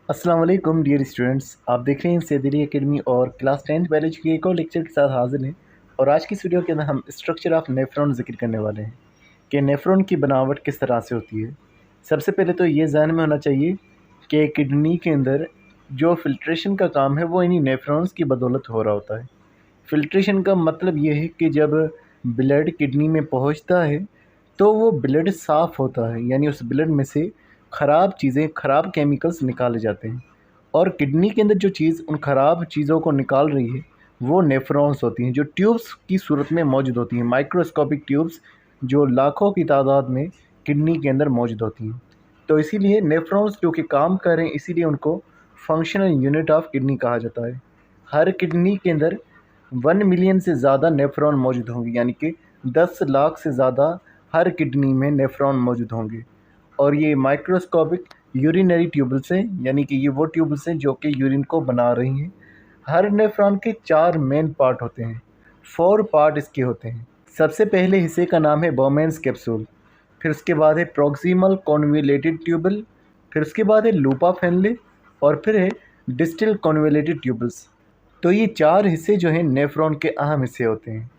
अस्सलाम वालेकुम dear students, आप देख रहे हैं सैदरी एकेडमी और क्लास 10th बायोलॉजी के एक और लेक्चर के साथ हाजिर हैं। और आज की इस वीडियो के अंदर हम स्ट्रक्चर ऑफ नेफ्रॉन जिक्र करने वाले हैं कि नेफ्रॉन की बनावट किस तरह से होती है। सबसे पहले तो ये ध्यान में होना चाहिए कि किडनी के अंदर जो फिल्ट्रेशन का काम है वो इन्हीं नेफ्रॉन्स की बदौलत हो रहा होता है। फिल्ट्रेशन का मतलब ये है कि जब ब्लड किडनी में पहुंचता है तो वो ब्लड साफ़ होता है, यानी उस ब्लड में से ख़राब चीज़ें, ख़राब केमिकल्स निकाले जाते हैं। और किडनी के अंदर जो चीज़ उन ख़राब चीज़ों को निकाल रही है वो नेफ्रॉन्स होती हैं, जो ट्यूब्स की सूरत में मौजूद होती हैं, माइक्रोस्कोपिक ट्यूब्स जो लाखों की तादाद में किडनी के अंदर मौजूद होती हैं। तो इसीलिए नेफ्रॉन्स जो कि काम कर रहे हैं, इसीलिए उनको फंक्शनल यूनिट ऑफ किडनी कहा जाता है। हर किडनी के अंदर 1 मिलियन से ज़्यादा नेफ्रॉन मौजूद होंगे, यानी कि 10 लाख से ज़्यादा हर किडनी में नेफ्रॉन मौजूद होंगे। और ये माइक्रोस्कोपिक यूरिनरी ट्यूबल्स हैं, यानी कि ये वो ट्यूबल्स हैं जो कि यूरिन को बना रही हैं। हर नेफ्रॉन के 4 मेन पार्ट होते हैं, 4 पार्ट इसके होते हैं। सबसे पहले हिस्से का नाम है बोमेन्स कैप्सूल, फिर उसके बाद है प्रॉक्सिमल कॉन्वोल्यूटेड ट्यूबल, फिर उसके बाद है लूपा फेनले, और फिर है डिस्टल कॉन्वोल्यूटेड ट्यूबल्स। तो ये 4 हिस्से जो हैं नेफ्रॉन के अहम हिस्से होते हैं।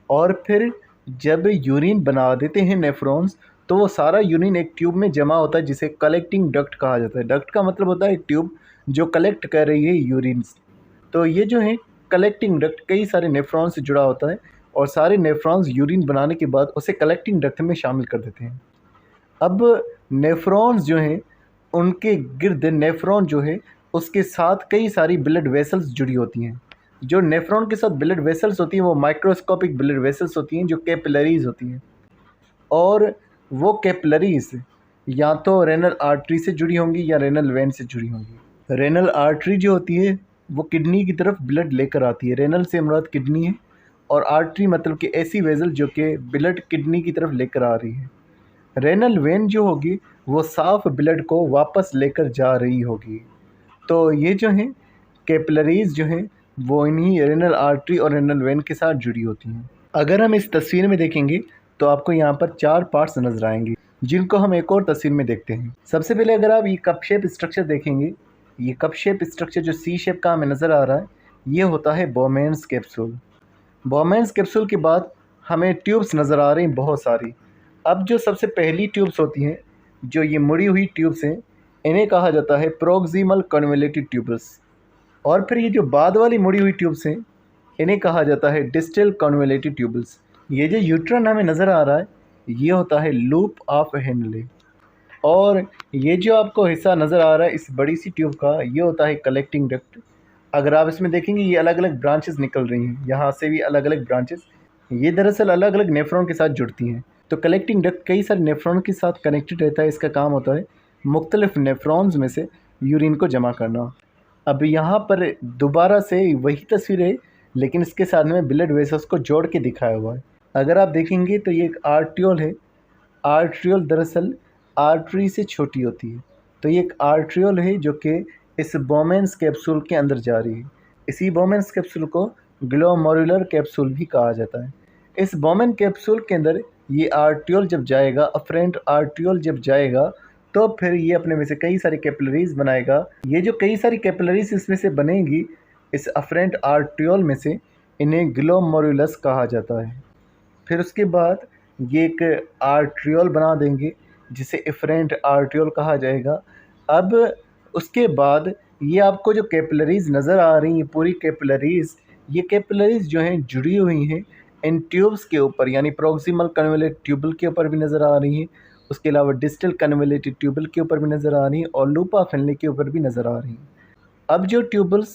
और फिर जब यूरिन बना देते हैं नेफ्रॉन्स, तो वो सारा यूरिन एक ट्यूब में जमा होता है जिसे कलेक्टिंग डक्ट कहा जाता है। डक्ट का मतलब होता है एक ट्यूब जो कलेक्ट कर रही है यूरिन्स। तो ये जो है कलेक्टिंग डक्ट कई सारे नेफ्रॉन से जुड़ा होता है, और सारे नेफ्रॉन्स यूरिन बनाने के बाद उसे कलेक्टिंग डक्ट में शामिल कर देते हैं। अब नेफ्रॉन्स जो हैं उनके गिर्द नेफ्रॉन जो है उसके साथ कई सारी ब्लड वेसल्स जुड़ी होती हैं। जो नेफ्रॉन के साथ ब्लड वेसल्स होती हैं वो माइक्रोस्कोपिक ब्लड वेसल्स होती हैं जो कैपिलरीज होती हैं। और वो कैपिलरीज या तो रेनल आर्टरी से जुड़ी होंगी या रेनल वेन से जुड़ी होंगी। रेनल आर्टरी जो होती है वो किडनी की तरफ ब्लड लेकर आती है। रेनल से मुराद किडनी है, और आर्टरी मतलब कि ऐसी वेसल जो कि ब्लड किडनी की तरफ लेकर आ रही है। रेनल वेन जो होगी वो साफ़ ब्लड को वापस लेकर जा रही होगी। तो ये जो हैं कैपिलरीज़ जो हैं वो इन्हीं रेनल आर्टरी और रेनल वेन के साथ जुड़ी होती हैं। अगर हम इस तस्वीर में देखेंगे तो आपको यहाँ पर 4 पार्ट्स नज़र आएंगे, जिनको हम एक और तस्वीर में देखते हैं। सबसे पहले अगर आप ये कप शेप स्ट्रक्चर देखेंगे, ये कप शेप स्ट्रक्चर जो सी शेप का हमें नज़र आ रहा है, ये होता है बोमेन्स कैप्सूल। बोमेन्स कैप्सूल के बाद हमें ट्यूब्स नज़र आ रही हैं बहुत सारी। अब जो सबसे पहली ट्यूब्स होती हैं, जो ये मुड़ी हुई ट्यूब्स हैं, इन्हें कहा जाता है प्रोक्सिमल कन्वोल्यूटेड ट्यूबल्स। और फिर ये जो बाद वाली मुड़ी हुई ट्यूब्स हैं, इन्हें कहा जाता है डिस्टल कन्वोल्यूटेड ट्यूबल्स। ये जो यूट्रन हमें नज़र आ रहा है, ये होता है लूप ऑफ हेनले। और ये जो आपको हिस्सा नज़र आ रहा है इस बड़ी सी ट्यूब का, ये होता है कलेक्टिंग डक्ट। अगर आप इसमें देखेंगे ये अलग अलग ब्रांचेस निकल रही हैं, यहाँ से भी अलग अलग ब्रांचेस, ये दरअसल अलग अलग नेफ्रॉन के साथ जुड़ती हैं। तो कलेक्टिंग डक्ट कई सारे नेफ्रॉन के साथ कनेक्टेड रहता है। इसका काम होता है मुख्तलिफ नेफ्रॉन्स में से यूरिन को जमा करना। अब यहाँ पर दोबारा से वही तस्वीर है, लेकिन इसके साथ में ब्लड वेसल्स को जोड़ के दिखाया हुआ है। अगर आप देखेंगे तो ये एक आर्ट्रियोल है। आर्ट्रियोल दरअसल आर्टरी से छोटी होती है। तो ये एक आर्ट्रियोल है जो कि इस बोमेन्स कैप्सूल के अंदर जा रही है। इसी बोमेन्स कैप्सूल को ग्लोमेरुलर कैप्सूल भी कहा जाता है। इस बोमेन कैप्सूल के अंदर ये आर्ट्रियोल जब जाएगा, अफरेंट आर्ट्रियोल जब जाएगा, तो फिर ये अपने में से कई सारी कैपिलरीज बनाएगा। ये जो कई सारी कैपिलरीज इसमें से बनेंगी, इस अफरेंट आर्ट्रियोल में से, इन्हें ग्लोमेरुलस कहा जाता है। फिर उसके बाद ये एक आर्ट्रियोल बना देंगे जिसे एफरेंट आर्ट्रियोल कहा जाएगा। अब उसके बाद ये आपको जो कैपिलरीज़ नज़र आ रही हैं, पूरी कैपिलरीज़, ये कैपिलरीज़ जो हैं जुड़ी हुई हैं इन ट्यूब्स के ऊपर, यानी प्रॉक्सिमल कन्वोल्यूटेड ट्यूबल के ऊपर भी नज़र आ रही हैं। उसके अलावा डिस्टल कन्वोल्यूटेड ट्यूबल के ऊपर भी नज़र आ रही हैं, और लूपा फेनले के ऊपर भी नज़र आ रही हैं। अब जो ट्यूबल्स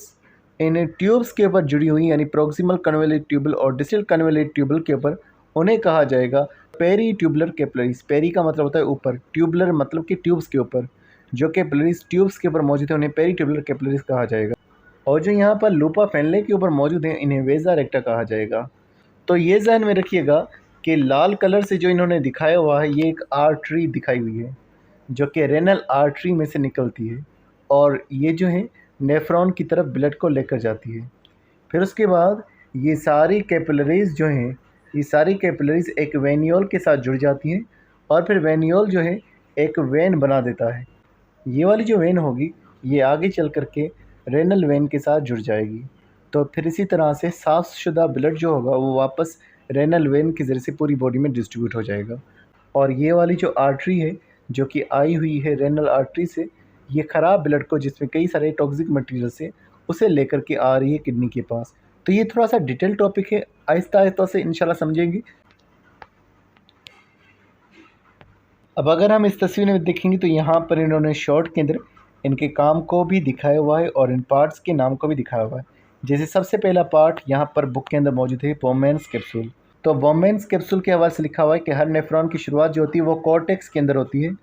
इन ट्यूब्स के ऊपर जुड़ी हुई, यानी प्रॉक्सिमल कन्वोल्यूटेड ट्यूबल और डिस्टल कन्वोल्यूटेड ट्यूबल के ऊपर, उन्हें कहा जाएगा पेरी ट्यूबुलर कैपिलरीज। पेरी का मतलब होता है ऊपर, ट्यूबुलर मतलब कि ट्यूब्स के ऊपर। जो कैपिलरीज ट्यूब्स के ऊपर मौजूद है उन्हें पेरी ट्यूबुलर कैपिलरीज कहा जाएगा। और जो यहाँ पर लूपा फेनले के ऊपर मौजूद हैं, इन्हें वेजा रेक्टा कहा जाएगा। तो ये ध्यान में रखिएगा कि लाल कलर से जो इन्होंने दिखाया हुआ है, ये एक आर्टरी दिखाई हुई है जो कि रेनल आर्टरी में से निकलती है, और ये जो है नेफ्रॉन की तरफ ब्लड को लेकर जाती है। फिर उसके बाद ये सारी कैपिलरीज़ जो हैं, ये सारी कैपिलरीज़ एक वेनियोल के साथ जुड़ जाती हैं, और फिर वेनियोल जो है एक वेन बना देता है। ये वाली जो वेन होगी ये आगे चल कर के रेनल वेन के साथ जुड़ जाएगी। तो फिर इसी तरह से साफ़शुदा ब्लड जो होगा वो वापस रेनल वेन के ज़रिए से पूरी बॉडी में डिस्ट्रीब्यूट हो जाएगा। और ये वाली जो आर्टरी है जो कि आई हुई है रेनल आर्टरी से, ये ख़राब ब्लड को जिसमें कई सारे टॉक्सिक मटेरियल्स है उसे लेकर के आ रही है किडनी के पास। तो ये थोड़ा सा डिटेल टॉपिक है, आहिस्ता आहिस्ता से इंशाल्लाह समझेंगे। अब अगर हम इस तस्वीर में देखेंगे तो यहाँ पर इन्होंने शॉर्ट के अंदर इनके काम को भी दिखाया हुआ है और इन पार्ट्स के नाम को भी दिखाया हुआ है। जैसे सबसे पहला पार्ट यहाँ पर बुक के अंदर मौजूद है बोमेन्स कैप्सूल। तो बोमेन्स कैप्सूल के हवाले से लिखा हुआ है कि हर नेफ्रॉन की शुरुआत जो होती है वो कॉर्टेक्स के अंदर होती है।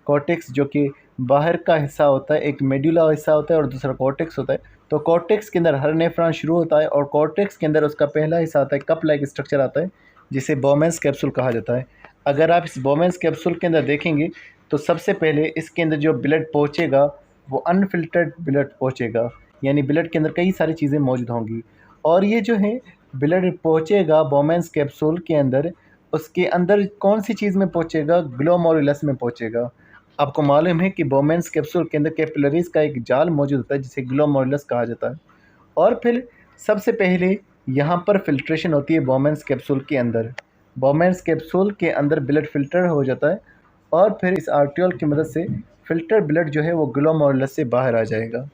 कॉर्टेक्स जो कि बाहर का हिस्सा होता है, एक मेडुला हिस्सा होता है और दूसरा कॉर्टेक्स होता है। तो कॉर्टेक्स के अंदर हर नेफ्रॉन शुरू होता है और कॉर्टेक्स के अंदर उसका पहला हिस्सा आता है, कप लाइक स्ट्रक्चर आता है जिसे बोमेन्स कैप्सूल कहा जाता है। अगर आप इस बोमेन्स कैप्सूल के अंदर देखेंगे तो सबसे पहले इसके अंदर जो ब्लड पहुंचेगा वो अनफिल्टर्ड ब्लड पहुंचेगा, यानी ब्लड के अंदर कई सारी चीज़ें मौजूद होंगी। और ये जो है ब्लड पहुंचेगा बोमेन्स कैप्सूल के अंदर, उसके अंदर कौन सी चीज़ में पहुंचेगा? ग्लोमेरुलस में पहुंचेगा। आपको मालूम है कि बोमेन्स कैप्सूल के अंदर कैपिलरीज का एक जाल मौजूद होता है जिसे ग्लोमेरुलस कहा जाता है। और फिर सबसे पहले यहाँ पर फिल्ट्रेशन होती है बोमेन्स कैप्सूल के अंदर। बोमेन्स कैप्सूल के अंदर ब्लड फ़िल्टर हो जाता है और फिर इस आर्ट्रियोल की मदद से फ़िल्टर ब्लड जो है वो ग्लोमेरुलस से बाहर आ जाएगा।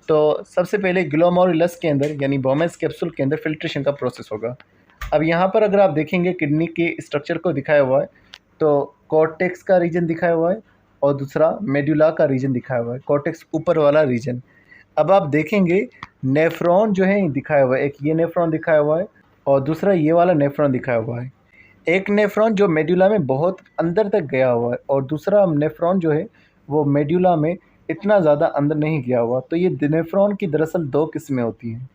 तो सबसे पहले ग्लोमेरुलस के अंदर यानी बोमेन्स कैप्सूल के अंदर फ़िल्ट्रेशन का प्रोसेस होगा। अब यहाँ पर अगर आप देखेंगे किडनी के स्ट्रक्चर को दिखाया हुआ है तो कॉर्टेक्स का रीजन दिखाया हुआ है और दूसरा मेडुला का रीजन दिखाया हुआ है, कॉर्टेक्स ऊपर वाला रीजन। अब आप देखेंगे नेफ्रॉन जो है दिखाया हुआ है, एक ये नेफ्रॉन दिखाया हुआ है और दूसरा ये वाला नेफ्रॉन दिखाया हुआ है। एक नेफ्रॉन जो मेडुला में बहुत अंदर तक गया हुआ है और दूसरा नेफ्रॉन जो है वो मेडुला में इतना ज़्यादा अंदर नहीं गया हुआ। तो ये नेफ्रॉन की दरअसल दो किस्में होती हैं।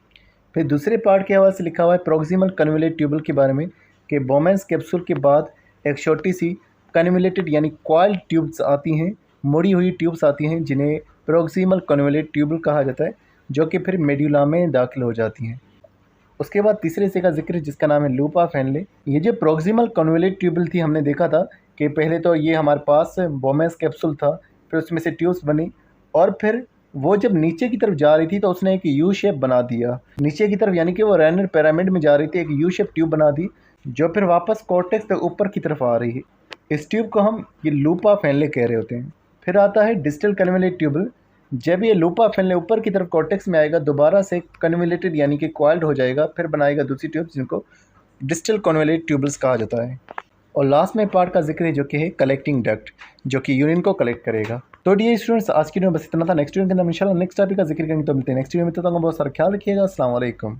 फिर दूसरे पार्ट के हवाले से लिखा हुआ है प्रॉक्सिमल कन्वोल्यूट ट्यूबल के बारे में कि बोमेन्स कैप्सूल के बाद एक छोटी सी कन्वोल्यूटेड यानी कॉइल्ड ट्यूब्स आती हैं, मुड़ी हुई ट्यूब्स आती हैं जिन्हें प्रॉक्सिमल कन्वोल्यूट ट्यूबल कहा जाता है, जो कि फिर मेडुला में दाखिल हो जाती हैं। उसके बाद तीसरे हिस्से का जिक्र जिसका नाम है लूपा फेनले। ये जो प्रॉक्सिमल कन्वोल्यूट ट्यूबल थी हमने देखा था कि पहले तो ये हमारे पास बोमेन्स कैप्सूल था, फिर उसमें से ट्यूब्स बनी और फिर वो जब नीचे की तरफ जा रही थी तो उसने एक यू शेप बना दिया नीचे की तरफ, यानी कि वो रेनल पिरामिड में जा रही थी, एक यू शेप ट्यूब बना दी जो फिर वापस कॉर्टेक्स तक ऊपर की तरफ आ रही है। इस ट्यूब को हम ये लूपा फेनले कह रहे होते हैं। फिर आता है डिस्टल कन्वोल्यूट ट्यूबल। जब ये लूपा फेनले ऊपर की तरफ कॉर्टेक्स में आएगा दोबारा से कन्वोल्यूटेड यानी कि कॉइल्ड हो जाएगा, फिर बनाएगा दूसरी ट्यूब जिनको डिस्टल कन्वोल्यूट ट्यूबल्स कहा जाता है। और लास्ट में पार्ट का जिक्र है जो कि है कलेक्टिंग डक्ट, जो कि यूरिन को कलेक्ट करेगा। तो डियर स्टूडेंट्स आज की वीडियो में बस इतना था। नेक्स्ट वीडियो के अंदर इंशाल्लाह नेक्स्ट टॉपिक का जिक्र करेंगे। तो मिलते हैं नेक्स्ट वीडियो में, तब तक बहुत सारा ख्याल रखिएगा। अस्सलाम वालेकुम।